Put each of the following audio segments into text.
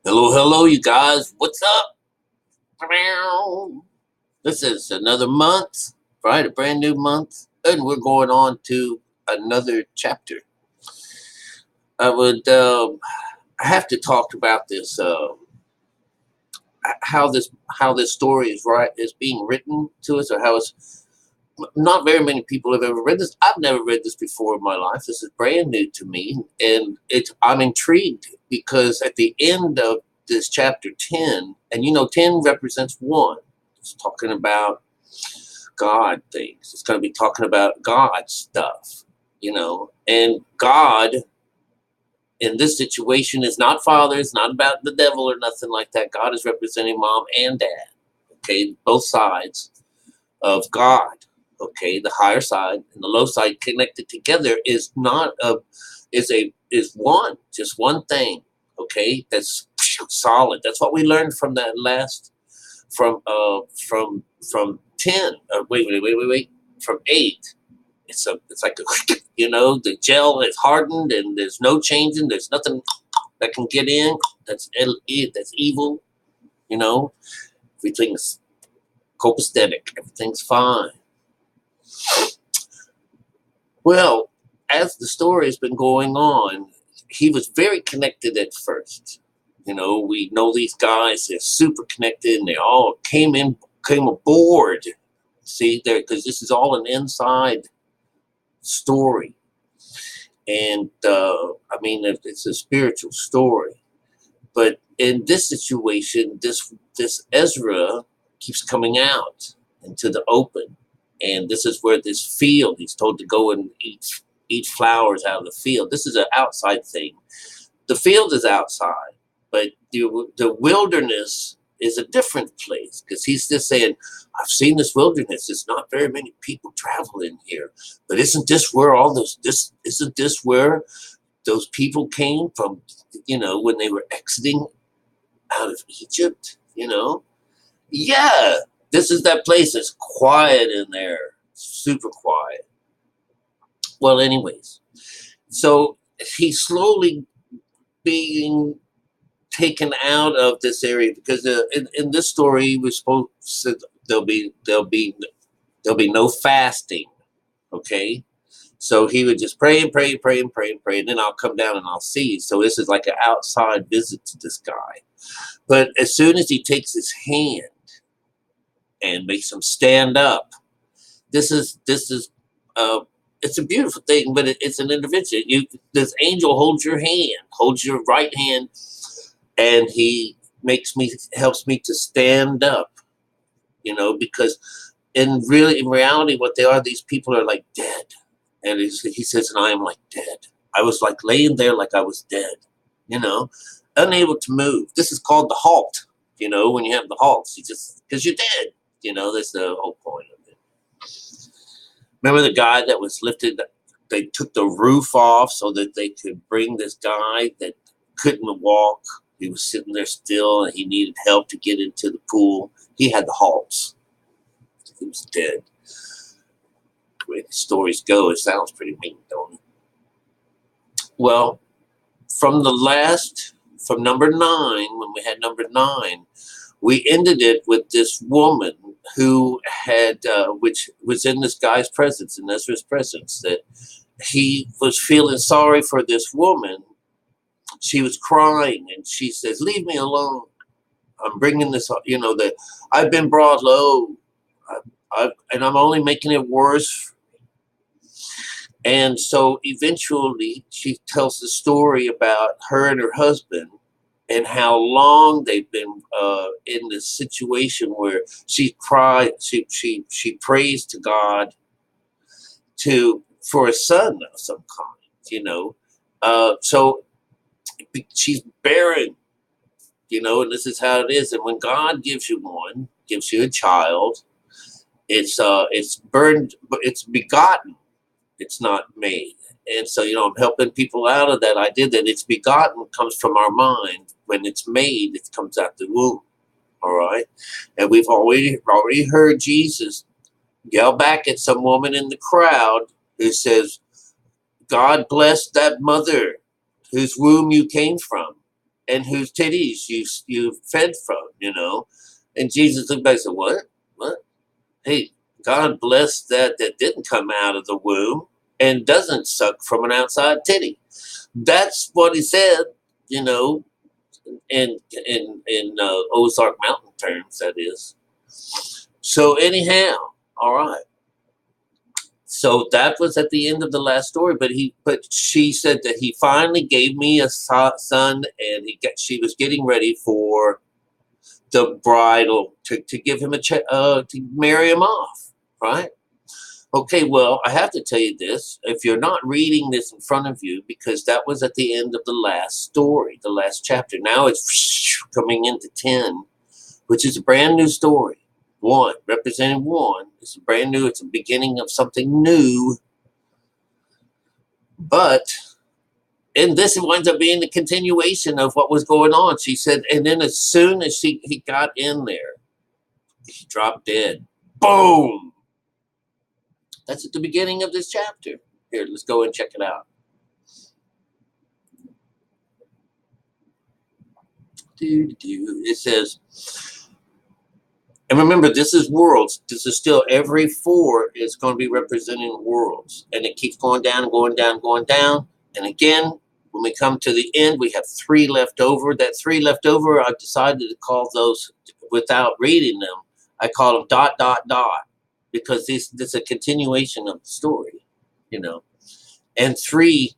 Hello, hello, you guys. What's up? This is another month, right? A brand new month, and we're going on to another chapter. I would, I have to talk about this, how this story is being written to us, or how it's not very many people have ever read this. I've never read this before in my life. This is brand new to me, and I'm intrigued because at the end of this chapter 10, and 10 represents one. It's talking about God things. It's going to be talking about God stuff, and God in this situation is not father. It's not about the devil or nothing like that. God is representing mom and dad. Okay, both sides of God. Okay, the higher side and the low side connected together is not a is one, just one thing. Okay, that's solid. That's what we learned from that last from 10. Wait. From 8. It's like the gel is hardened and there's no changing. There's nothing that can get in. That's evil. You know, everything's copacetic. Everything's fine. Well, as the story has been going on, he was very connected at first. We know these guys, they're super connected and they all came aboard. See, there, because this is all an inside story. And I mean, it's a spiritual story. But in this situation, this Ezra keeps coming out into the open. And this is where this field, he's told to go and eat flowers out of the field. This is an outside thing. The field is outside, but the wilderness is a different place, because he's just saying, I've seen this wilderness. There's not very many people traveling here. But isn't this where isn't this where those people came from, when they were exiting out of Egypt, Yeah, this is that place that's quiet in there, super quiet. Well, anyways, so he's slowly being taken out of this area, because in this story we're supposed to, there'll be no fasting. Okay, so he would just pray and pray and pray and pray and pray, and then I'll come down and I'll see you. So this is like an outside visit to this guy. But as soon as he takes his hand and makes him stand up, this is it's a beautiful thing, but it's an intervention. This angel holds your right hand, and he helps me to stand up, because in reality, what they are, these people are like dead. And he says, and I am like dead. I was like laying there like I was dead, unable to move. This is called the halt, when you have the halts, because you're dead, that's the whole point of it. Remember the guy that was lifted? They took the roof off so that they could bring this guy that couldn't walk. He was sitting there still, and he needed help to get into the pool. He had the halts. He was dead. The way the stories go, it sounds pretty mean, don't it? Well, from number 9, when we had number 9, we ended it with this woman who had, which was in this guy's presence, in Ezra's presence, that he was feeling sorry for this woman. She was crying, and she says, "Leave me alone. I'm bringing this up, that I've been brought low, and I'm only making it worse." And so eventually she tells the story about her and her husband and how long they've been in this situation where she prays to God for a son of some kind, so she's barren, and this is how it is. And when God gives you a child, it's burned, but it's begotten. It's not made. And so, I'm helping people out of that idea that it's begotten comes from our mind. When it's made, it comes out the womb. All right. And we've already heard Jesus yell back at some woman in the crowd who says, God bless that mother whose womb you came from. and whose titties you fed from, And Jesus looked back and said, What? Hey, God bless that didn't come out of the womb and doesn't suck from an outside titty. That's what he said, you know, in Ozark Mountain terms, that is. So anyhow, all right. So that was at the end of the last story, but she said that he finally gave me a son, and she was getting ready for the bridal to give him to marry him off, right? Okay, well, I have to tell you this. If you're not reading this in front of you, because that was at the end of the last story, the last chapter. Now it's coming into 10, which is a brand new story. 1, representing 1. It's brand new. It's the beginning of something new. And this winds up being the continuation of what was going on. She said, and then as soon as he got in there, he dropped dead. Boom! That's at the beginning of this chapter. Here, let's go and check it out. It says, and remember, this is worlds. This is still every 4 is going to be representing worlds. And it keeps going down and going down and going down. And again, when we come to the end, we have 3 left over. That 3 left over, I decided to call those, without reading them, I call them ... because this is a continuation of the story, And 3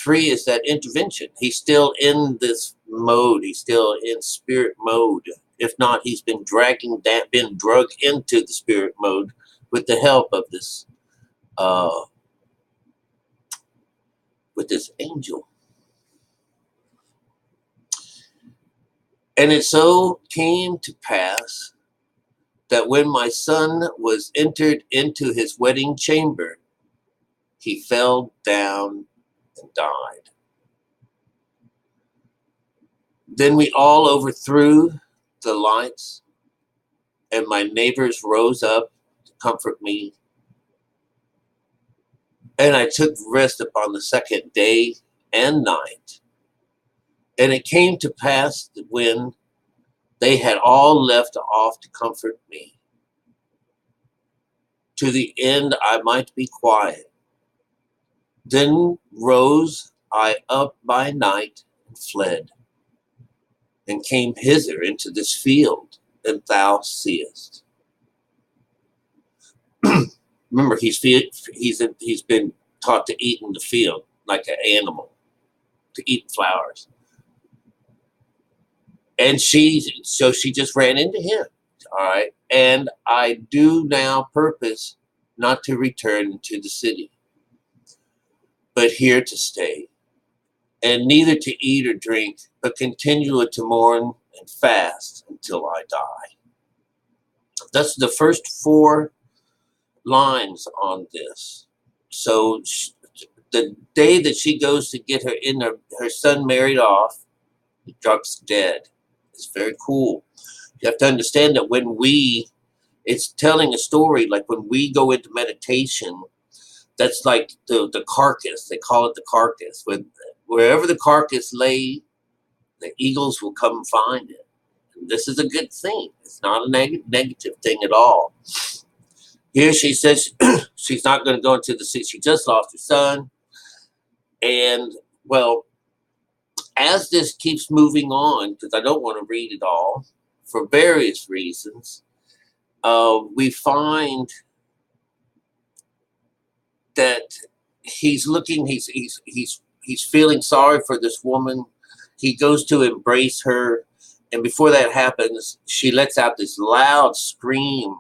is that intervention. He's still in this mode. He's still in spirit mode. If not, he's been been drugged into the spirit mode with the help of this angel. And it so came to pass that when my son was entered into his wedding chamber, he fell down and died. Then we all overthrew the lights, and my neighbors rose up to comfort me. And I took rest upon the 2nd day and night. And it came to pass that when they had all left off to comfort me, to the end I might be quiet, then rose I up by night and fled, and came hither into this field, and thou seest. Remember, he's been taught to eat in the field like an animal, to eat flowers. And so she just ran into him. All right. And I do now purpose not to return to the city, but here to stay, and neither to eat or drink, but continue to mourn and fast until I die. That's the first 4 lines on this. So the day that she goes to get her son married off, he drops dead. It's very cool. You have to understand that it's telling a story, like when we go into meditation, that's like the carcass. They call it the carcass. Wherever the carcass lay, the eagles will come find it. And this is a good thing. It's not a negative thing at all. Here she says she's not going to go into the city. She just lost her son. And, well, as this keeps moving on, because I don't want to read it all, for various reasons, we find that he's feeling sorry for this woman. He goes to embrace her, and before that happens, she lets out this loud scream,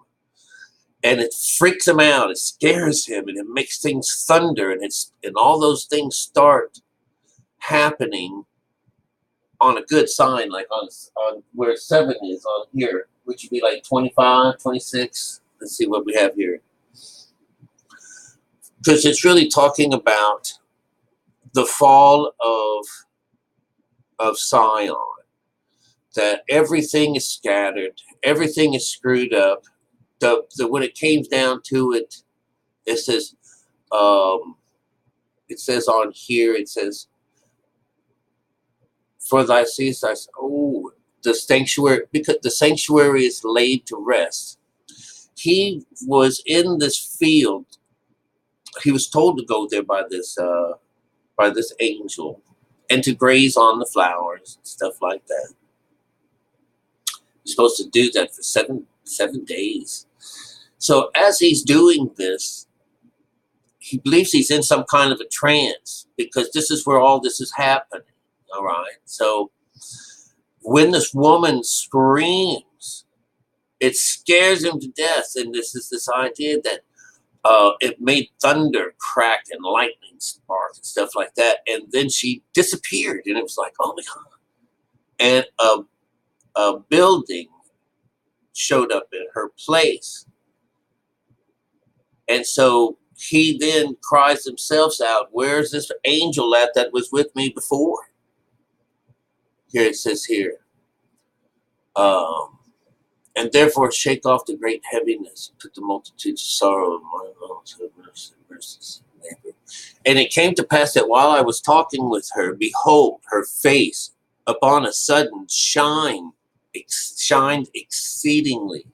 and it freaks him out. It scares him, and it makes things thunder, and all those things start happening on a good sign, like on where 7 is on here, which would be like 25, 26. Let's see what we have here. Because it's really talking about the fall of Sion, that everything is scattered, everything is screwed up. When it came down to it, it says on here, it says, For thy seest, oh, the sanctuary, because the sanctuary is laid to rest. He was in this field. He was told to go there by this angel and to graze on the flowers and stuff like that. You're supposed to do that for seven days. So as he's doing this, he believes he's in some kind of a trance because this is where all this is happening. All right. So when this woman screams, it scares him to death. And this is this idea that it made thunder crack and lightning spark and stuff like that. And then she disappeared. And it was like, oh my God. And a building showed up in her place. And so he then cries himself out, where's this angel at that was with me before? Here it says here, and therefore shake off the great heaviness, put the multitudes of sorrow in my mouth, verses. And it came to pass that while I was talking with her, behold, her face upon a sudden shined exceedingly,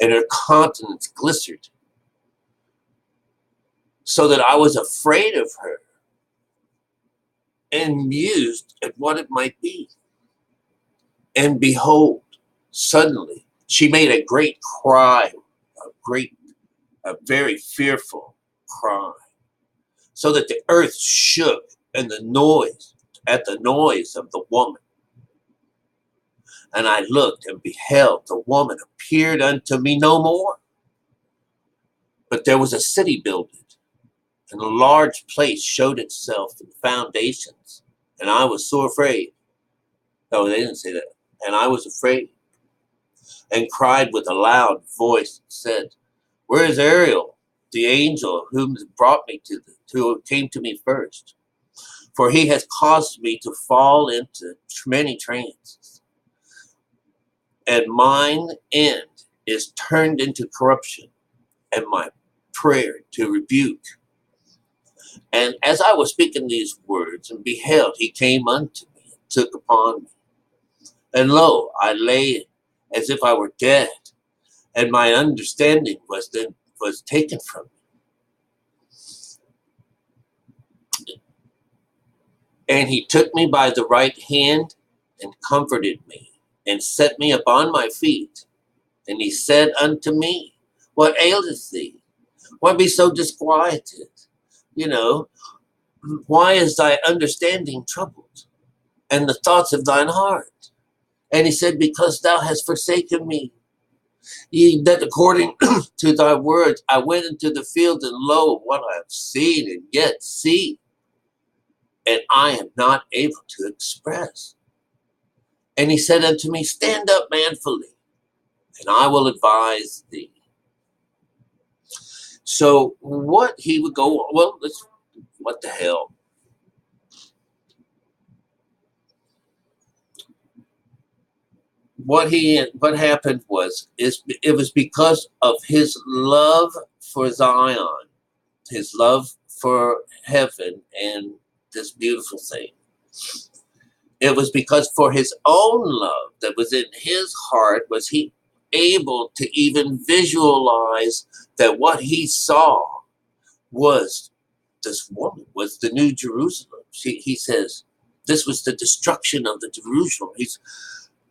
and her countenance glistered, so that I was afraid of her and mused at what it might be. And behold, suddenly she made a great cry, a very fearful cry, so that the earth shook at the noise of the woman. And I looked and beheld, the woman appeared unto me no more. But there was a city builded, and a large place showed itself in foundations. And I was so afraid. No, they didn't say that. And I was afraid, and cried with a loud voice, and said, where is Ariel, the angel whom brought me who came to me first? For he has caused me to fall into many trances, and mine end is turned into corruption, and my prayer to rebuke. And as I was speaking these words, and beheld, he came unto me, and took upon me. And lo, I lay as if I were dead, and my understanding was taken from me. And he took me by the right hand, and comforted me, and set me upon my feet. And he said unto me, what aileth thee? Why be so disquieted? Why is thy understanding troubled, and the thoughts of thine heart? And he said, because thou hast forsaken me, that according to thy words I went into the field, and lo, what I have seen and yet see, and I am not able to express. And he said unto me, stand up manfully, and I will advise thee. So what he would go, well, what the hell? What happened was, it was because of his love for Zion, his love for heaven and this beautiful thing. It was because for his own love that was in his heart was he able to even visualize that what he saw was this woman, was the New Jerusalem. He says this was the destruction of the Jerusalem.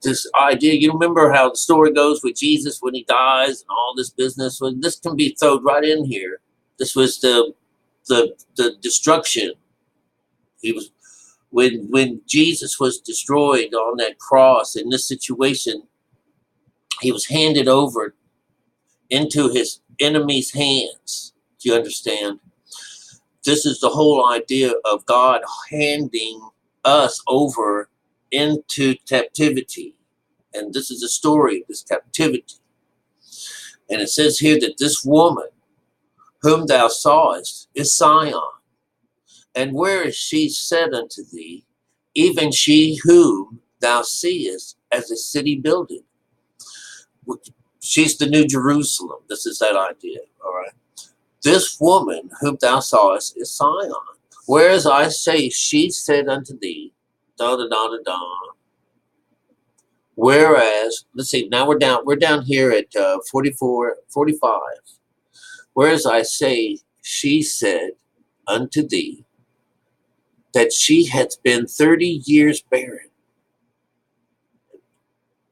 This idea, you remember how the story goes with Jesus when he dies and all this business. Well, this can be thrown right in here. This was the destruction. He was when Jesus was destroyed on that cross. In this situation, he was handed over into his enemy's hands. Do you understand? This is the whole idea of God handing us over into captivity. And this is the story of this captivity. And it says here that this woman whom thou sawest is Sion. And where is she said unto thee, even she whom thou seest as a city builded? She's the New Jerusalem. This is that idea, all right? This woman whom thou sawest is Sion. Whereas I say, she said unto thee, Da da da da da. Whereas, let's see, now we're down here at 44, 45. Whereas I say, she said unto thee that she hath been 30 years barren.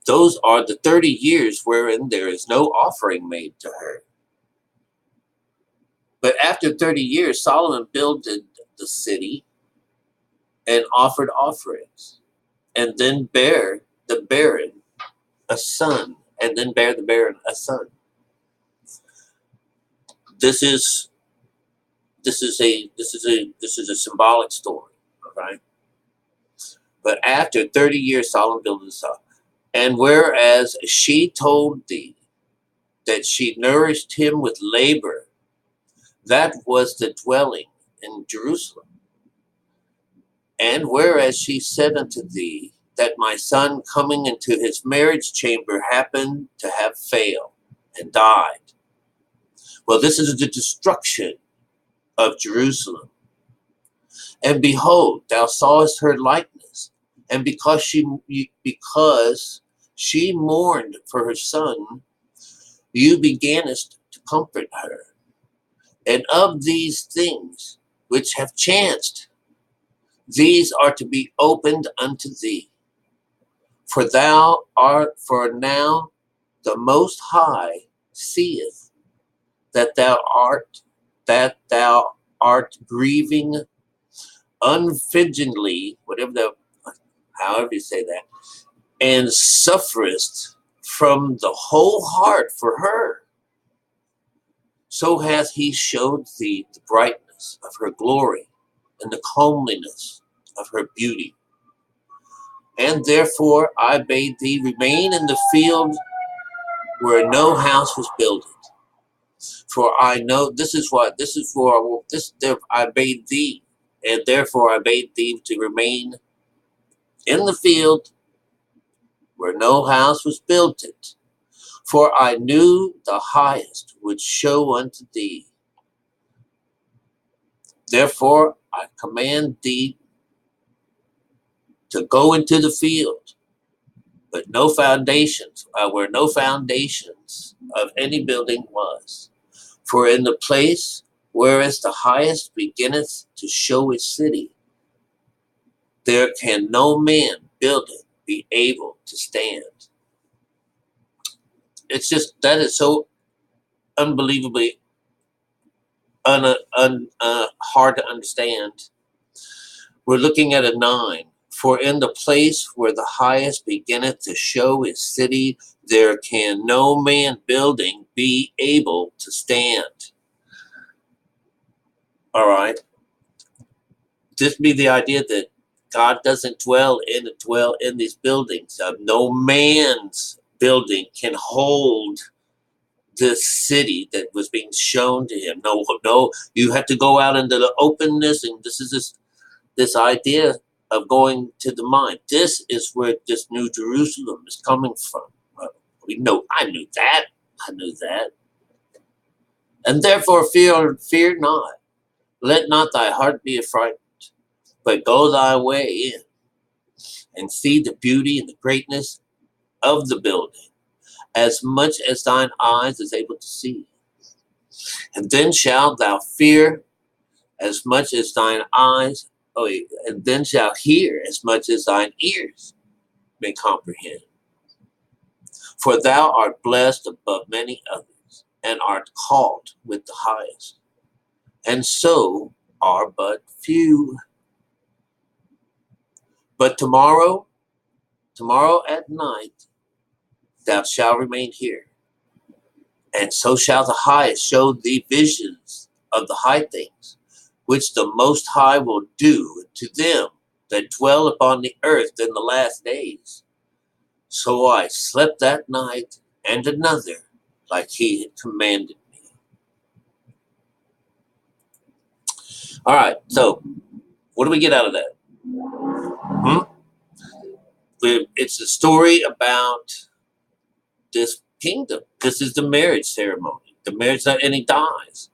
Those are the 30 years wherein there is no offering made to her. But after 30 years, Solomon builded the city and offered offerings, and then bare the barren a son, and then bear the barren a son. This is a symbolic story, all right? But after 30 years, Solomon built the son. And whereas she told thee that she nourished him with labor, that was the dwelling in Jerusalem. And whereas she said unto thee that my son coming into his marriage chamber happened to have failed and died. Well, this is the destruction of Jerusalem. And behold, thou sawest her likeness, and because she mourned for her son, you beganest to comfort her. And of these things which have chanced, these are to be opened unto thee. For now the Most High seeth that thou art grieving unfidgingly, however you say that, and sufferest from the whole heart for her. So hath he showed thee the brightness of her glory and the comeliness of her beauty. And therefore I bade thee remain in the field where no house was builded. For I know I bade thee, and therefore I bade thee to remain in the field where no house was built. For I knew the highest would show unto thee. Therefore I command thee to go into the field, but no foundations, where no foundations of any building was. For in the place whereas the highest beginneth to show his city, there can no man build it be able to stand. It's just, that is so unbelievably hard to understand. We're looking at a 9. For in the place where the highest beginneth to show his city, there can no man building be able to stand. All right. This be the idea that God doesn't dwell in these buildings. No man's building can hold this city that was being shown to him. No, you have to go out into the openness, and this is this idea of going to the mind. This is where this New Jerusalem is coming from. I knew that. And therefore fear not. Let not thy heart be affrighted, but go thy way in, and see the beauty and the greatness of the building, as much as thine eyes is able to see. And then shalt thou fear as much as thine eyes, and then shalt hear as much as thine ears may comprehend. For thou art blessed above many others, and art called with the highest, and so are but few. But tomorrow at night, thou shalt remain here, and so shall the highest show thee visions of the high things, which the Most High will do to them that dwell upon the earth in the last days. So I slept that night, and another, like he had commanded me. All right, so what do we get out of that? It's a story about this kingdom. This is the marriage ceremony. The marriage, and he dies.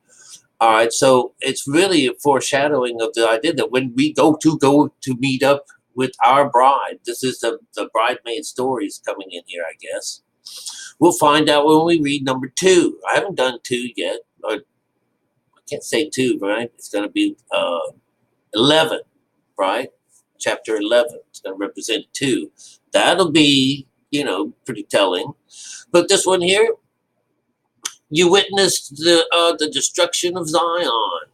All right, so it's really a foreshadowing of the idea that when we go to meet up with our bride. This is the bridesmaid stories coming in here, I guess. We'll find out when we read number 2. I haven't done 2 yet. Or I can't say 2, right? It's going to be 11, right? Chapter 11. It's going to represent 2. That'll be, pretty telling. But this one here, you witnessed the destruction of Zion.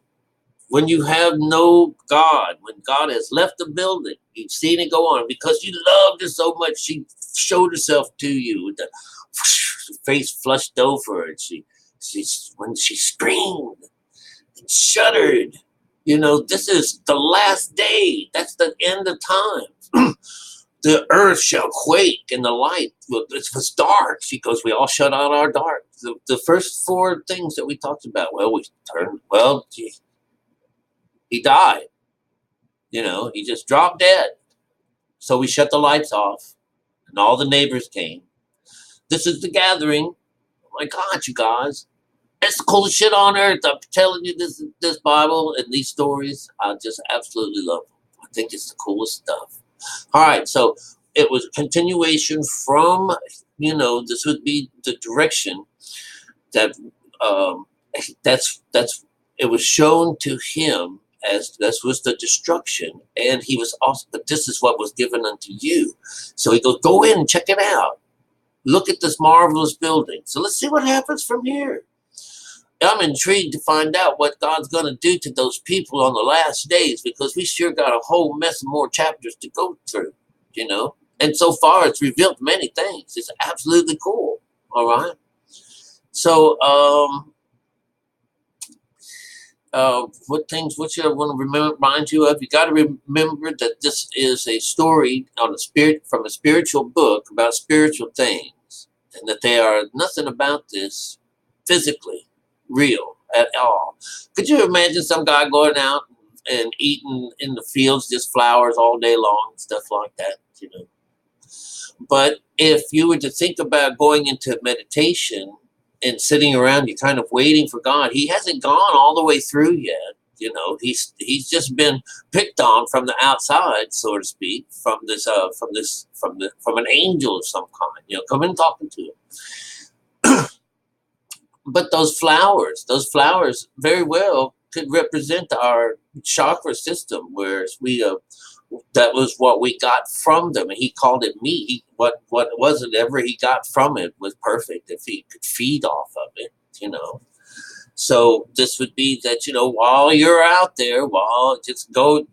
When you have no God, when God has left the building, you've seen it go on. Because you loved her so much, she showed herself to you with the face flushed over. And when she screamed and shuddered, this is the last day. That's the end of time. The earth shall quake and the light. It was dark. She goes, we all shut out our dark. The first 4 things that we talked about. He died. He just dropped dead. So we shut the lights off and all the neighbors came. This is the gathering. Oh my God, you guys. It's the coolest shit on earth. I'm telling you, this Bible and these stories, I just absolutely love them. I think it's the coolest stuff. All right, so it was a continuation from, this would be the direction that it was shown to him as this was the destruction, and he was also, but this is what was given unto you. So he goes, go in and check it out. Look at this marvelous building. So let's see what happens from here. I'm intrigued to find out what God's going to do to those people on the last days, because we sure got a whole mess of more chapters to go through, And so far, it's revealed many things. It's absolutely cool. All right. So, what should I want to remind you of? You got to remember that this is a story from a spiritual book about spiritual things, and that they are nothing about this physically real at all. Could you imagine some guy going out and eating in the fields just flowers all day long and stuff like that, But if you were to think about going into meditation and sitting around, you're kind of waiting for God. He hasn't gone all the way through yet. He's just been picked on from the outside, so to speak, from an angel of some kind. Coming and talking to him. But those flowers very well could represent our chakra system, whereas that was what we got from them, and he called it me. What was it ever he got from it was perfect if he could feed off of it, So this would be that, while you're out there, just go,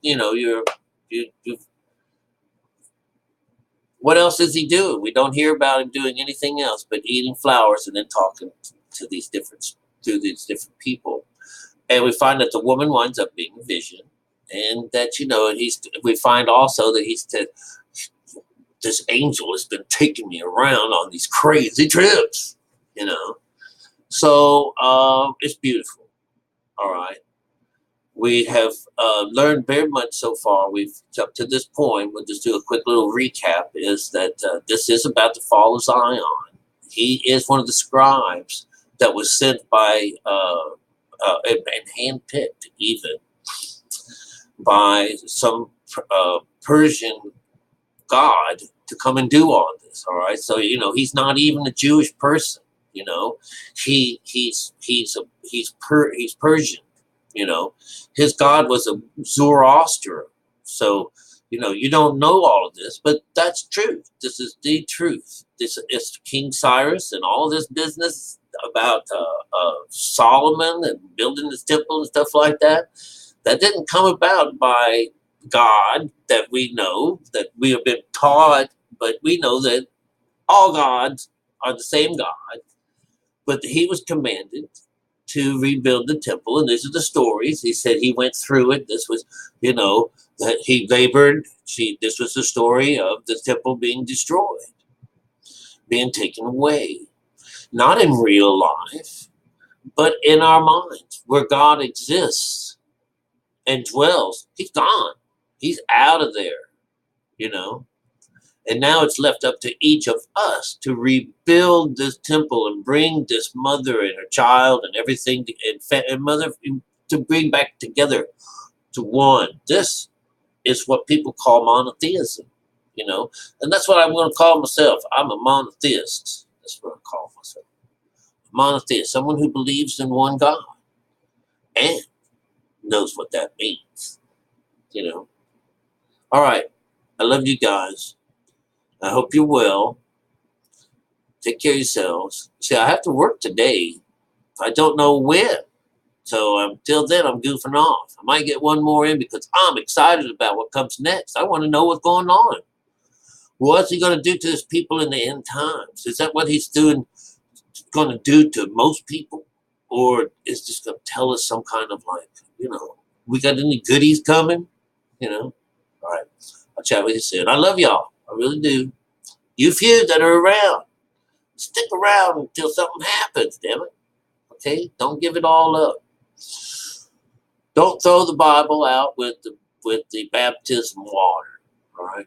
what else is he doing? We don't hear about him doing anything else but eating flowers and then talking to these different people. And we find that the woman winds up being a vision, and that, we find also that he said, this angel has been taking me around on these crazy trips, So it's beautiful. All right. We have learned very much so far. We've up to this point. We'll just do a quick little recap. Is that this is about the fall of Zion. He is one of the scribes that was sent by and handpicked even by some Persian god to come and do all this. All right, so he's not even a Jewish person. He's Persian. His god was a Zoroaster. So you don't know all of this, but that's truth. This is the truth. This is King Cyrus and all this business about Solomon and building this temple and stuff like that. That didn't come about by God, that we know, that we have been taught, but we know that all gods are the same God. But he was commanded to rebuild the temple, and these are the stories. He said he went through it. This was, that he labored. This was the story of the temple being destroyed, being taken away. Not in real life, but in our minds, where God exists and dwells. He's gone. He's out of there, And now it's left up to each of us to rebuild this temple and bring this mother and her child and everything and mother to bring back together to one. This is what people call monotheism, you know. And that's what I'm going to call myself. I'm a monotheist. That's what I call myself. Monotheist, someone who believes in one God and knows what that means, you know. All right. I love you guys. I hope you're well. Take care of yourselves. See, I have to work today. I don't know when. So until then, I'm goofing off. I might get one more in because I'm excited about what comes next. I want to know what's going on. What's he going to do to his people in the end times? Is that what he's going to do to most people? Or is just going to tell us some kind of like, you know, we got any goodies coming? You know? All right. I'll chat with you soon. I love y'all. I really do. You few that are around, stick around until something happens, damn it. Okay? Don't give it all up. Don't throw the Bible out with the baptism water. All right?